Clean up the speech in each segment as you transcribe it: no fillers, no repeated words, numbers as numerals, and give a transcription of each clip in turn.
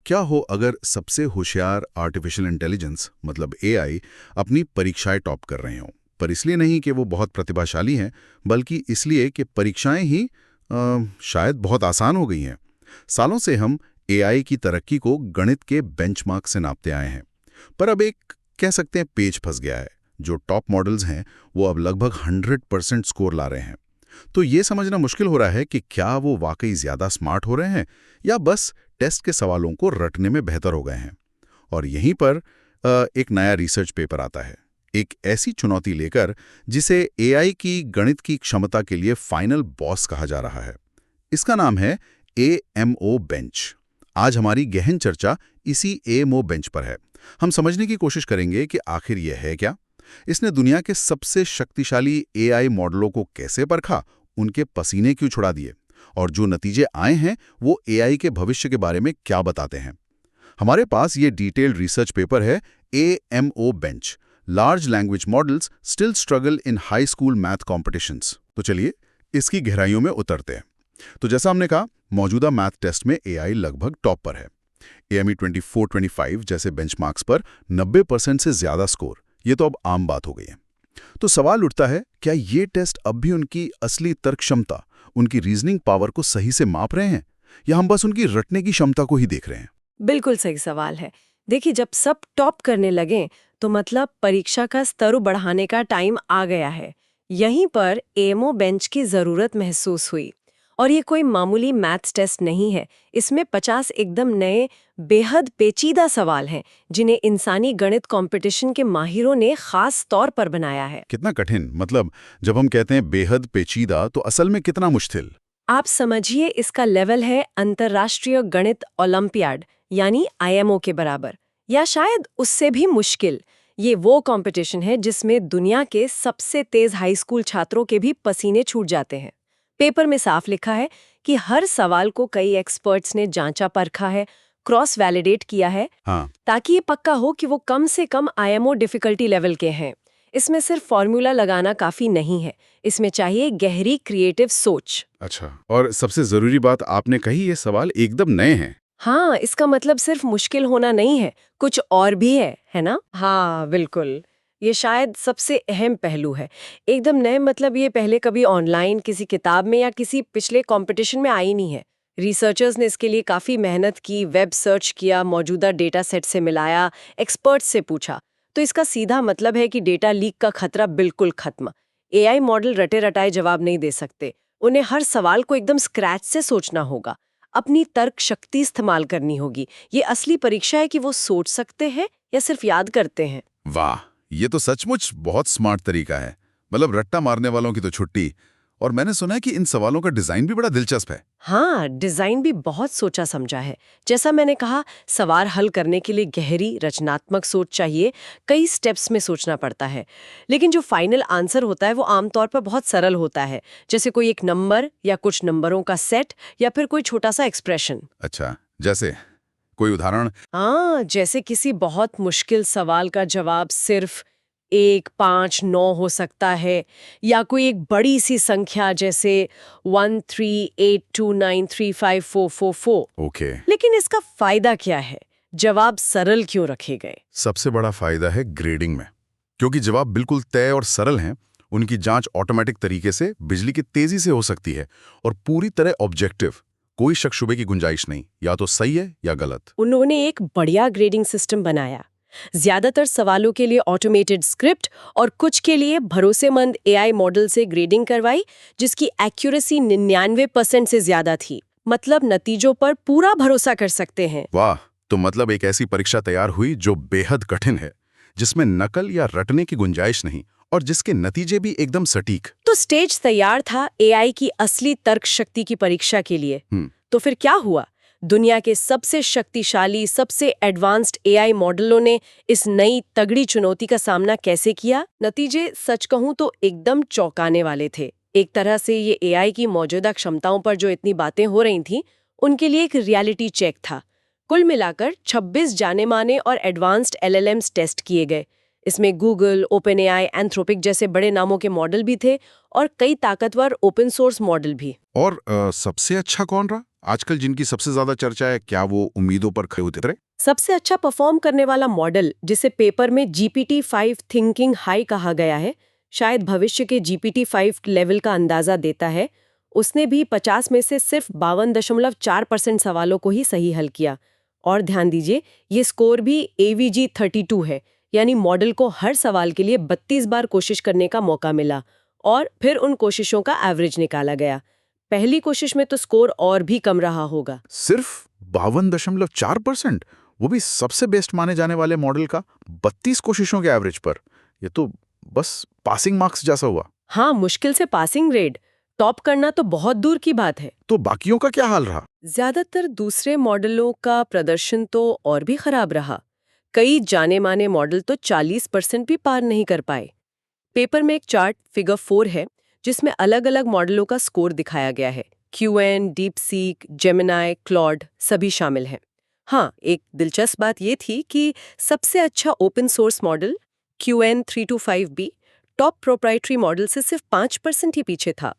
क्या हो अगर सबसे होशियार आर्टिफिशियल इंटेलिजेंस मतलब एआई अपनी परीक्षाएं टॉप कर रहे हों, पर इसलिए नहीं कि वो बहुत प्रतिभाशाली हैं, बल्कि इसलिए कि परीक्षाएं ही शायद बहुत आसान हो गई हैं। सालों से हम एआई की तरक्की को गणित के बेंचमार्क से नापते आए हैं, पर अब एक कह सकते हैं पेच फंस गया है। जो टॉप मॉडल्स हैं वो अब लगभग 100% स्कोर ला रहे हैं। तो ये समझना मुश्किल हो रहा है कि क्या वो वाकई ज्यादा स्मार्ट हो रहे हैं या बस टेस्ट के सवालों को रटने में बेहतर हो गए हैं। और यहीं पर एक नया रिसर्च पेपर आता है, एक ऐसी चुनौती लेकर जिसे एआई की गणित की क्षमता के लिए फाइनल बॉस कहा जा रहा है। इसका नाम है एएमओ बेंच। आज हमारी गहन चर्चा इसी एएमओ बेंच पर है। हम समझने की कोशिश करेंगे कि आखिर यह है क्या, इसने दुनिया के सबसे शक्तिशाली एआई मॉडलों को कैसे परखा, उनके पसीने क्यों छुड़ा दिए, और जो नतीजे आए हैं वो एआई के भविष्य के बारे में क्या बताते हैं। हमारे पास ये डिटेल्ड रिसर्च पेपर है, AMO bench, large language models still struggle in high school math competitions. तो चलिए इसकी गहराइयों में उतरते हैं। तो जैसा हमने कहा, मौजूदा मैथ टेस्ट में एआई लगभग टॉप पर है। एएमई 24-25 जैसे बेंचमार्क्स पर 90% से ज्यादा स्कोर, ये तो अब आम बात हो गई है। तो सवाल उठता है, क्या ये टेस्ट अब भी उनकी असली तर्क क्षमता, उनकी रीजनिंग पावर को सही से माप रहे हैं, या हम बस उनकी रटने की क्षमता को ही देख रहे हैं? बिल्कुल सही सवाल है। देखिए, जब सब टॉप करने लगे तो मतलब परीक्षा का स्तर बढ़ाने का टाइम आ गया है। यहीं पर एएमओ बेंच की जरूरत महसूस हुई। और ये कोई मामूली मैथ्स टेस्ट नहीं है। इसमें 50 एकदम नए, बेहद पेचीदा सवाल हैं जिन्हें इंसानी गणित कंपटीशन के माहिरों ने खास तौर पर बनाया है। कितना कठिन, मतलब जब हम कहते हैं बेहद पेचीदा तो असल में कितना मुश्किल? आप समझिए, इसका लेवल है अंतर्राष्ट्रीय गणित ओलंपियाड यानी आईएमओ के बराबर, या शायद उससे भी मुश्किल। ये वो कंपटीशन है जिसमें दुनिया के सबसे तेज हाई स्कूल छात्रों के भी पसीने छूट जाते हैं। पेपर में साफ लिखा है कि हर सवाल को कई एक्सपर्ट्स ने जांचा परखा है, क्रॉस वैलिडेट किया है, हाँ। ताकि ये पक्का हो कि वो कम से कम आईएमओ डिफिकल्टी लेवल के हैं। इसमें सिर्फ फॉर्मूला लगाना काफी नहीं है, इसमें चाहिए गहरी क्रिएटिव सोच। अच्छा, और सबसे जरूरी बात आपने कही, ये सवाल एकदम नए हैं। हाँ, इसका मतलब सिर्फ मुश्किल होना नहीं है, कुछ और भी है ना? हाँ, बिल्कुल। ये शायद सबसे अहम पहलू है। एकदम नए मतलब ये पहले कभी ऑनलाइन किसी किताब में या किसी पिछले कंपटीशन में आई नहीं है। रिसर्चर्स ने इसके लिए काफ़ी मेहनत की, वेब सर्च किया, मौजूदा डेटा सेट से मिलाया, एक्सपर्ट्स से पूछा। तो इसका सीधा मतलब है कि डेटा लीक का खतरा बिल्कुल खत्म। एआई मॉडल रटे रटाए जवाब नहीं दे सकते। उन्हें हर सवाल को एकदम स्क्रैच से सोचना होगा, अपनी तर्क शक्ति इस्तेमाल करनी होगी। ये असली परीक्षा है कि वो सोच सकते हैं या सिर्फ याद करते हैं। वाह, ये तो सचमुच बहुत स्मार्ट तरीका है। मतलब रट्टा मारने वालों की तो छुट्टी। और मैंने सुना है कि इन सवालों का डिजाइन भी बड़ा दिलचस्प है। हाँ, डिजाइन भी बहुत सोचा समझा है। जैसा मैंने कहा, सवाल हल करने के लिए गहरी रचनात्मक सोच चाहिए, कई स्टेप्स में सोचना पड़ता है। लेकिन जो फाइनल आंसर होता है वो आमतौर पर बहुत सरल होता है, जैसे कोई एक नंबर या कुछ नंबरों का सेट या फिर कोई छोटा सा एक्सप्रेशन। अच्छा, जैसे कोई उदाहरण? हाँ, जैसे किसी बहुत मुश्किल सवाल का जवाब सिर्फ 1, 5, 9 हो सकता है, या कोई एक बड़ी सी संख्या जैसे 1382935444। ओके। लेकिन इसका फायदा क्या है? जवाब सरल क्यों रखे गए? सबसे बड़ा फायदा है ग्रेडिंग में। क्योंकि जवाब बिल्कुल तय और सरल हैं, उनकी जांच ऑटोमेटिक तरीके से बिजली की तेजी से हो सकती है और पूरी तरह ऑब्जेक्टिव। कोई शक शुबे की गुंजाइश नहीं, या तो सही है या गलत। उन्होंने एक बढ़िया ग्रेडिंग सिस्टम बनाया। ज्यादातर सवालों के लिए ऑटोमेटेड स्क्रिप्ट और कुछ के लिए भरोसेमंद एआई मॉडल से ग्रेडिंग करवाई, जिसकी एक्यूरेसी 99% से ज्यादा थी। मतलब नतीजों पर पूरा भरोसा कर सकते हैं। वाह, तो मतलब एक ऐसी परीक्षा तैयार हुई जो बेहद कठिन है, जिसमें नकल या रटने की गुंजाइश नहीं, और जिसके नतीजे भी एकदम सटीक। तो स्टेज तैयार था एआई की असली तर्क शक्ति की परीक्षा के लिए। तो फिर क्या हुआ? दुनिया के सबसे शक्तिशाली, सबसे एडवांस्ड एआई मॉडलों ने इस नई तगड़ी चुनौती का सामना कैसे किया? नतीजे सच कहूं तो एकदम चौंकाने वाले थे। एक तरह से ये एआई की मौजूदा क्षमताओं पर जो इतनी बातें हो रही थीं, उनके लिए एक रियलिटी चेक था। कुल मिलाकर 26 जाने माने और एडवांस्ड एलएलएम्स टेस्ट किए गए। इसमें गूगल, ओपन एआई, एंथ्रोपिक जैसे बड़े नामों के मॉडल भी थे और कई ताकतवर ओपन सोर्स मॉडल भी। और सबसे अच्छा कौन रहा आजकल जिनकी सबसे ज्यादा चर्चा है? क्या वो उम्मीदों पर खरे उतरे? सबसे अच्छा परफॉर्म करने वाला मॉडल, जिसे पेपर में GPT-5 थिंकिंग हाई कहा गया है, शायद भविष्य के GPT-5 लेवल का अंदाजा देता है। उसने भी 50 में से सिर्फ 52.4% सवालों को ही सही हल किया। और ध्यान दीजिए, ये स्कोर भी AVG32 है, यानी मॉडल को हर सवाल के लिए 32 बार कोशिश करने का मौका मिला और फिर उन कोशिशों का एवरेज निकाला गया। पहली कोशिश में तो स्कोर और भी कम रहा होगा। सिर्फ 52.4%? वो भी सबसे बेस्ट माने जाने वाले मॉडल का 32 कोशिशों के एवरेज पर। ये तो बस पासिंग मार्क्स जैसा हुआ। हाँ, मुश्किल से पासिंग ग्रेड। टॉप करना तो बहुत दूर की बात है। तो बाकियों का क्या हाल रहा? ज्यादातर दूसरे मॉडलों का प्रदर्शन तो और भी खराब रहा। कई जाने माने मॉडल तो 40% भी पार नहीं कर पाए। पेपर में एक चार्ट फिगर 4 है, जिसमें अलग-अलग मॉडलों का स्कोर दिखाया गया है। QN, डीपसीक, जेमिनाई, क्लॉड सभी शामिल हैं। हाँ, एक दिलचस्प बात ये थी कि सबसे अच्छा open source model QN 325B top proprietary model से सिर्फ 5% ही पीछे था।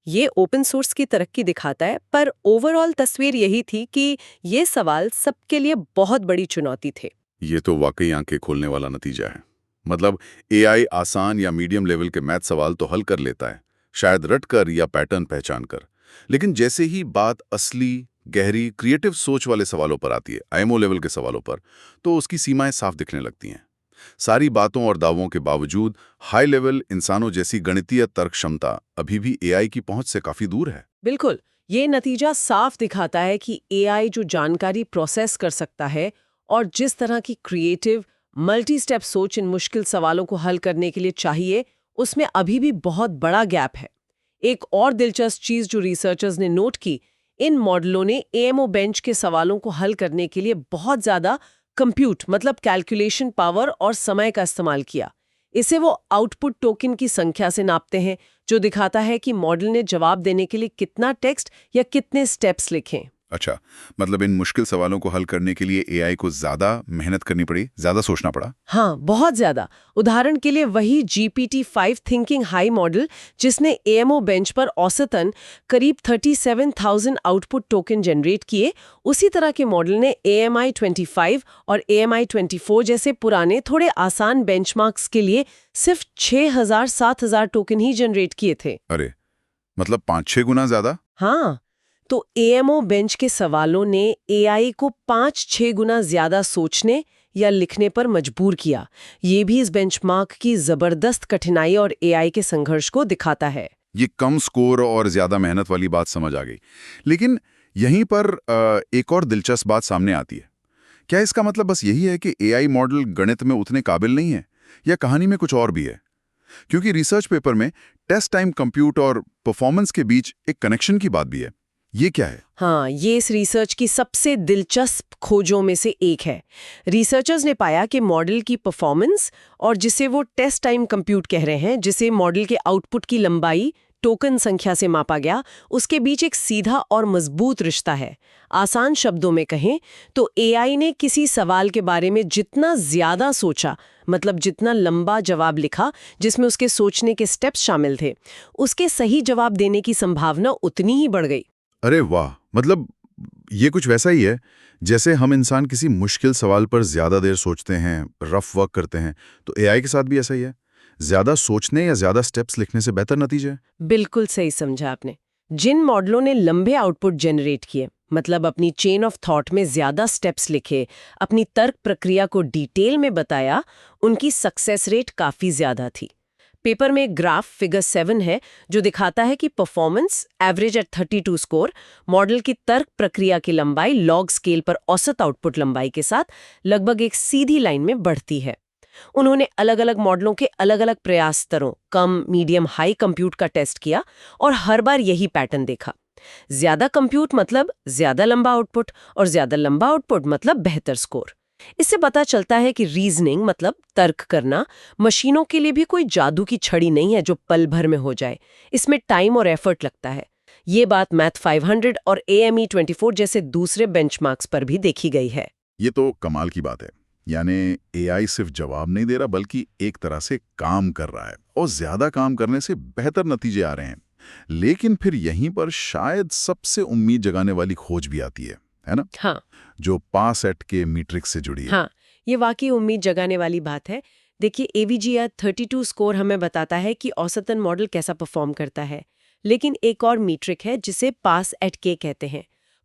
ये ओपन सोर्स की तरक्की दिखाता है, पर ओवरऑल तस्वीर यही थी कि ये सवाल सबके लिए बहुत बड़ी चुनौती थे। ये तो वाकई आंखें खोलने वाला नतीजा है। मतलब एआई आसान या मीडियम लेवल के मैथ सवाल तो हल कर लेता है, शायद रटकर या पैटर्न पहचान कर। लेकिन जैसे ही बात असली, गहरी, क्रिएटिव सोच वाले सवालों पर आती है, आईएमओ लेवल के सवालों पर, तो उसकी सीमाएं साफ दिखने लगती हैं। सारी बातों और दावों के बावजूद हाई लेवल इंसानों जैसी गणितीय तर्क क्षमता अभी भी एआई की पहुंच से काफी दूर है। बिल्कुल, ये नतीजा साफ दिखाता है कि एआई जो जानकारी प्रोसेस कर सकता है और जिस तरह की क्रिएटिव, मल्टी स्टेप सोच इन मुश्किल सवालों को हल करने के लिए चाहिए, उसमें अभी भी बहुत बड़ा गैप है। एक और दिलचस्प चीज जो रिसर्चर्स ने नोट की, इन मॉडलों ने एएमओ बेंच के सवालों को हल करने के लिए बहुत ज्यादा कंप्यूट मतलब कैलकुलेशन पावर और समय का इस्तेमाल किया। इसे वो आउटपुट टोकन की संख्या से नापते हैं, जो दिखाता है कि मॉडल ने जवाब देने के लिए कितना टेक्स्ट या कितने स्टेप्स लिखे। अच्छा, मतलब इन मुश्किल सवालों को हल करने के लिए एआई को ज्यादा मेहनत करनी पड़ी, ज्यादा सोचना पड़ा? हाँ, बहुत ज्यादा। उदाहरण के लिए वही GPT-5 थिंकिंग हाई मॉडल, जिसने एएमओ बेंच पर औसतन करीब 37,000 आउटपुट टोकन जनरेट किए, उसी तरह के मॉडल ने AMI25 और AMI24 जैसे पुराने थोड़े आसान बेंचमार्क्स के लिए सिर्फ 6,000-7,000 टोकन ही जनरेट किए थे। अरे, मतलब 5-6 गुना ज्यादा? हाँ, तो एएमओ बेंच के सवालों ने एआई को 5-6 गुना ज्यादा सोचने या लिखने पर मजबूर किया। ये भी इस बेंचमार्क की जबरदस्त कठिनाई और एआई के संघर्ष को दिखाता है। ये कम स्कोर और ज्यादा मेहनत वाली बात समझ आ गई, लेकिन यहीं पर एक और दिलचस्प बात सामने आती है। क्या इसका मतलब बस यही है कि एआई मॉडल गणित में उतने काबिल नहीं है, या कहानी में कुछ और भी है? क्योंकि रिसर्च पेपर में टेस्ट टाइम कंप्यूट और परफॉर्मेंस के बीच एक कनेक्शन की बात भी है। ये क्या है? हाँ, ये इस रिसर्च की सबसे दिलचस्प खोजों में से एक है। रिसर्चर्स ने पाया कि मॉडल की परफॉर्मेंस और जिसे वो टेस्ट टाइम कंप्यूट कह रहे हैं, जिसे मॉडल के आउटपुट की लंबाई टोकन संख्या से मापा गया, उसके बीच एक सीधा और मजबूत रिश्ता है। आसान शब्दों में कहें तो एआई ने किसी सवाल के बारे में जितना ज्यादा सोचा, मतलब जितना लंबा जवाब लिखा जिसमें उसके सोचने के स्टेप्स शामिल थे, उसके सही जवाब देने की संभावना उतनी ही बढ़ गई। अरे वाह! मतलब ये कुछ वैसा ही है जैसे हम इंसान किसी मुश्किल सवाल पर ज्यादा देर सोचते हैं, रफ वर्क करते हैं, तो एआई के साथ भी ऐसा ही है। ज्यादा सोचने या ज्यादा स्टेप्स लिखने से बेहतर नतीजे हैं। बिल्कुल सही समझा आपने। जिन मॉडलों ने लंबे आउटपुट जनरेट किए, मतलब अपनी चेन ऑफ थॉट में ज्यादा स्टेप्स लिखे, अपनी तर्क प्रक्रिया को डिटेल में बताया, उनकी सक्सेस रेट काफी ज्यादा थी। पेपर में एक ग्राफ फिगर 7 है जो दिखाता है कि performance average at 32 score model की तर्क प्रक्रिया की लंबाई लॉग स्केल पर औसत आउटपुट लंबाई के साथ लगभग एक सीधी लाइन में बढ़ती है। उन्होंने अलग-अलग मॉडलों के अलग-अलग प्रयास स्तरों, कम, मीडियम, हाई कंप्यूट का टेस्ट किया और हर बार यही पैटर्न देखा। ज्यादा कंप्यूट मतलब ज्यादा लंबा आउटपुट और ज्यादा लंबा आउटपुट मतलब बेहतर स्कोर। इससे पता चलता है कि रीजनिंग मतलब तर्क करना मशीनों के लिए भी कोई जादू की छड़ी नहीं है जो पल भर में हो जाए। इसमें टाइम और एफर्ट लगता है। ये बात मैथ 500 और AME24 जैसे दूसरे बेंचमार्क्स पर भी देखी गई है। ये तो कमाल की बात है। यानी एआई सिर्फ जवाब नहीं दे रहा बल्कि एक तरह से काम कर रहा है और ज्यादा काम करने से बेहतर नतीजे आ रहे हैं। लेकिन फिर यहीं पर शायद सबसे उम्मीद जगाने वाली खोज भी आती है ना? हाँ। जो पासएट के मीट्रिक से जुड़ी है। हाँ, ये वाकई उम्मीद जगाने वाली बात है। देखिए, AVG 32 स्कोर हमें बताता है कि औसतन मॉडल कैसा परफॉर्म करता है। लेकिन एक और मीट्रिक है जिसे पास एट के कहते हैं।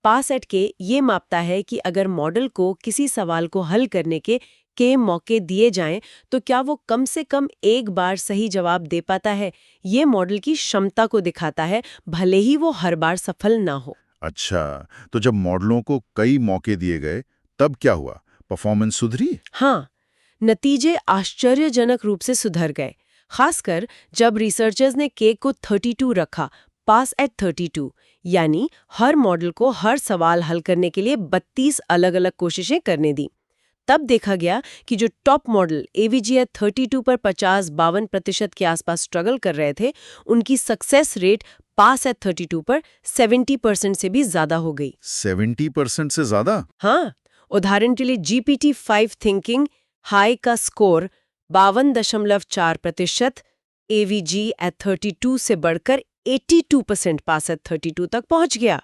पास एट के ये मापता है कि अगर मॉडल को किसी सवाल को हल करने के मौके दिए जाएं तो क्या वो कम से कम एक बार सही जवाब दे पाता है। ये मॉडल की क्षमता को दिखाता है, भले ही वो हर बार सफल ना हो। अच्छा, तो जब मॉडलों को कई मौके दिए गए तब क्या हुआ? परफॉर्मेंस सुधरी? हाँ, नतीजे आश्चर्यजनक रूप से सुधर गए। खासकर जब रिसर्चर्स ने के को 32 रखा, पास एट 32, यानी हर मॉडल को हर सवाल हल करने के लिए 32 अलग-अलग कोशिशें करने दी। तब देखा गया कि जो टॉप मॉडल AVG 32 पर 50-52% के आसपास स्ट्रगल कर रहे थे, उनकी सक्सेस रेट पास एट 32 पर 70% से भी ज्यादा हो गई। 70% से ज्यादा? हाँ, उदाहरण के लिए GPT-5 थिंकिंग हाई का स्कोर 52.4%, AVG एट 32 से बढ़कर 82% पास एट 32 तक पहुंच गया।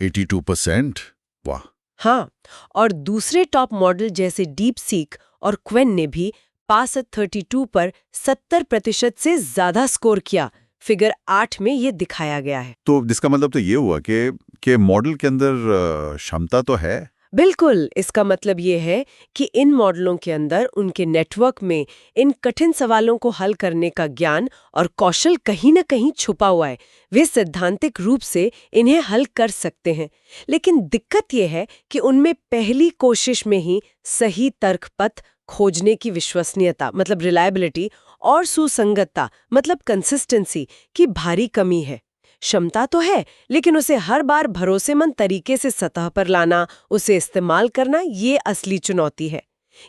82%? वाह! हाँ, और दूसरे टॉप मॉडल जैसे डीप सीक और क्वेन ने भी पास एट 32 पर 70% से ज्यादा स्कोर किया। फिगर 8 में ये दिखाया गया है। तो इसका मतलब तो ये हुआ कि मॉडल के अंदर क्षमता तो है। बिल्कुल, इसका मतलब ये है कि इन मॉडलों के अंदर उनके नेटवर्क में इन कठिन सवालों को हल करने का ज्ञान और कौशल कहीं न कहीं छुपा हुआ है। वे सैद्धांतिक रूप से इन्हें हल कर सकते हैं। लेकिन दिक्कत ये है कि उनमें पहली कोशिश में ही सही तर्क पथ खोजने की विश्वसनीयता मतलब रिलायबिलिटी और सुसंगतता मतलब कंसिस्टेंसी की भारी कमी है। क्षमता तो है, लेकिन उसे हर बार भरोसेमंद तरीके से सतह पर लाना, उसे इस्तेमाल करना, ये असली चुनौती है।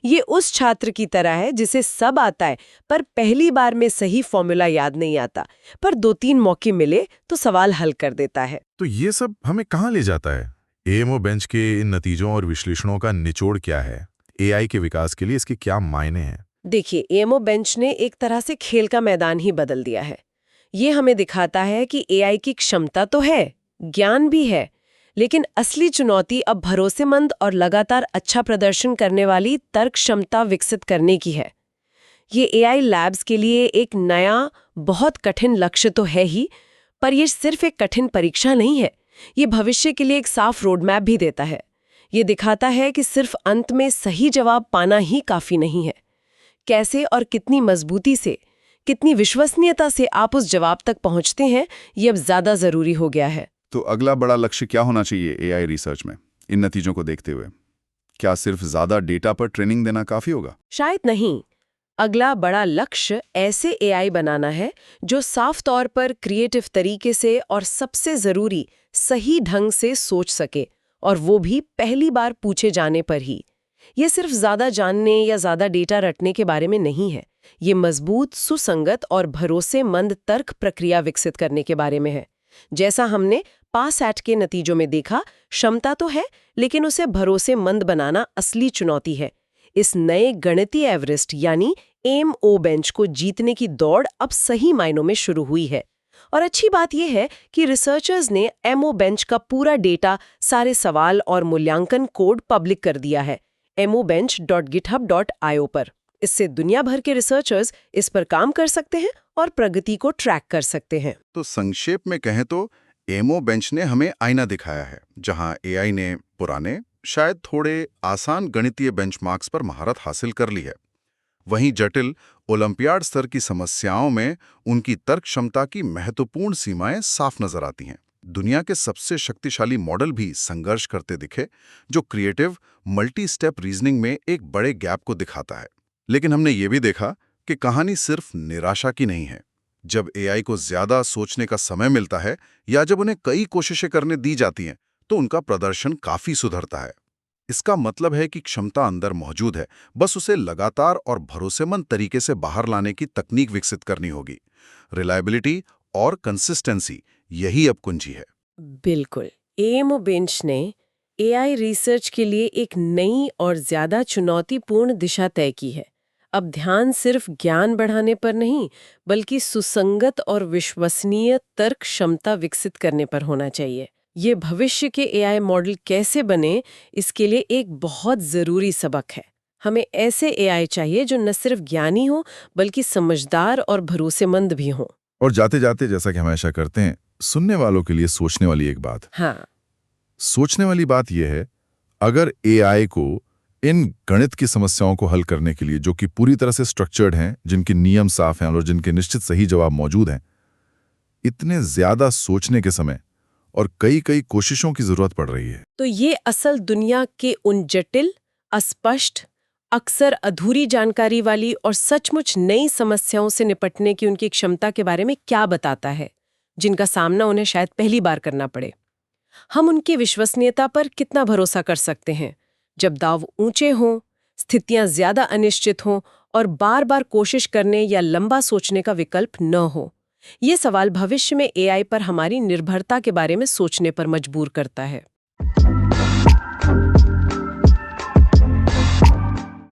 ये उस छात्र की तरह है जिसे सब आता है पर पहली बार में सही फॉर्मूला याद नहीं आता, पर 2-3 मौके मिले तो सवाल हल कर देता है। तो ये सब हमें कहाँ ले जाता है? एएमओ बेंच के इन नतीजों और विश्लेषणों का निचोड़ क्या है? एआई के विकास के लिए इसके क्या मायने हैं? देखिए, एएमओ बेंच ने एक तरह से खेल का मैदान ही बदल दिया है। ये हमें दिखाता है कि एआई की क्षमता तो है, ज्ञान भी है, लेकिन असली चुनौती अब भरोसेमंद और लगातार अच्छा प्रदर्शन करने वाली तर्क क्षमता विकसित करने की है। ये एआई लैब्स के लिए एक नया, बहुत कठिन लक्ष्य तो है ही, पर यह सिर्फ एक कठिन परीक्षा नहीं है। ये भविष्य के लिए एक साफ रोडमैप भी देता है। ये दिखाता है कि सिर्फ अंत में सही जवाब पाना ही काफी नहीं है। कैसे और कितनी मजबूती से, कितनी विश्वसनीयता से आप उस जवाब तक पहुंचते हैं, ये अब ज्यादा जरूरी हो गया है। तो अगला बड़ा लक्ष्य क्या होना चाहिए एआई रिसर्च में इन नतीजों को देखते हुए? क्या सिर्फ ज्यादा डेटा पर ट्रेनिंग देना काफी होगा? शायद नहीं। अगला बड़ा लक्ष्य ऐसे एआई बनाना है जो साफ तौर पर क्रिएटिव तरीके से और सबसे जरूरी सही ढंग से सोच सके, और वो भी पहली बार पूछे जाने पर ही। ये सिर्फ ज्यादा जानने या ज्यादा डेटा रटने के बारे में नहीं है। ये मजबूत, सुसंगत और भरोसेमंद तर्क प्रक्रिया विकसित करने के बारे में है। जैसा हमने पासएट के नतीजों में देखा, क्षमता तो है, लेकिन उसे भरोसेमंद बनाना असली चुनौती है। इस नए गणितीय एवरेस्ट यानी एएमओ बेंच को जीतने की दौड़ अब सही मायनों में शुरू हुई है। और अच्छी बात यह है कि रिसर्चर्स ने एएमओ बेंच का पूरा डेटा, सारे सवाल और मूल्यांकन कोड पब्लिक कर दिया है mobench.github.io पर। इससे दुनिया भर के रिसर्चर्स इस पर काम कर सकते हैं और प्रगति को ट्रैक कर सकते हैं। तो संक्षेप में कहें तो एएमओ बेंच ने हमें आईना दिखाया है, जहां एआई ने पुराने, शायद थोड़े आसान गणितीय बेंचमार्क्स पर महारत हासिल कर ली है। वहीं जटिल ओलंपियाड स्तर की समस्याओं में उनकी तर्क क्षमता की महत्वपूर्ण सीमाएं साफ नजर आती हैं। दुनिया के सबसे शक्तिशाली मॉडल भी संघर्ष करते दिखे, जो क्रिएटिव मल्टी स्टेप रीजनिंग में एक बड़े गैप को दिखाता है। लेकिन हमने ये भी देखा कि कहानी सिर्फ निराशा की नहीं है। जब एआई को ज्यादा सोचने का समय मिलता है या जब उन्हें कई कोशिशें करने दी जाती हैं, तो उनका प्रदर्शन काफी सुधरता है। इसका मतलब है कि क्षमता अंदर मौजूद है, बस उसे लगातार और भरोसेमंद तरीके से बाहर लाने की तकनीक विकसित करनी होगी। रिलायबिलिटी और कंसिस्टेंसी, यही अब कुंजी है। बिल्कुल। एएमओ बेंच ने एआई रिसर्च के लिए एक नई और ज्यादा चुनौतीपूर्ण दिशा तय की है। अब ध्यान सिर्फ ज्ञान बढ़ाने पर नहीं, बल्कि सुसंगत और विश्वसनीय तर्क क्षमता विकसित करने पर होना चाहिए। ये भविष्य के एआई मॉडल कैसे बने, इसके लिए एक बहुत जरूरी सबक है। हमें ऐसे एआई चाहिए जो न सिर्फ ज्ञानी हो, बल्कि समझदार और भरोसेमंद भी हो। और जाते जाते, जैसा कि हमेशा करते हैं, सुनने वालों के लिए सोचने वाली एक बात। हाँ, सोचने वाली बात यह है, अगर एआई को इन गणित की समस्याओं को हल करने के लिए, जो कि पूरी तरह से स्ट्रक्चर्ड हैं, जिनके नियम साफ हैं और जिनके निश्चित सही जवाब मौजूद हैं, इतने ज्यादा सोचने के समय और कई कई कोशिशों की जरूरत पड़ रही है। तो ये असल दुनिया के उन जटिल, अस्पष्ट, अक्सर अधूरी जानकारी वाली और सचमुच नई समस्याओं से निपटने की उनकी क्षमता के बारे में क्या बताता है, जिनका सामना उन्हें शायद पहली बार करना पड़े। हम उनकी विश्वसनीयता पर कितना भरोसा कर सकते हैं जब दाव ऊंचे हों, स्थितियां ज्यादा अनिश्चित हों और बार बार कोशिश करने या लंबा सोचने का विकल्प न हो। ये सवाल भविष्य में एआई पर हमारी निर्भरता के बारे में सोचने पर मजबूर करता है।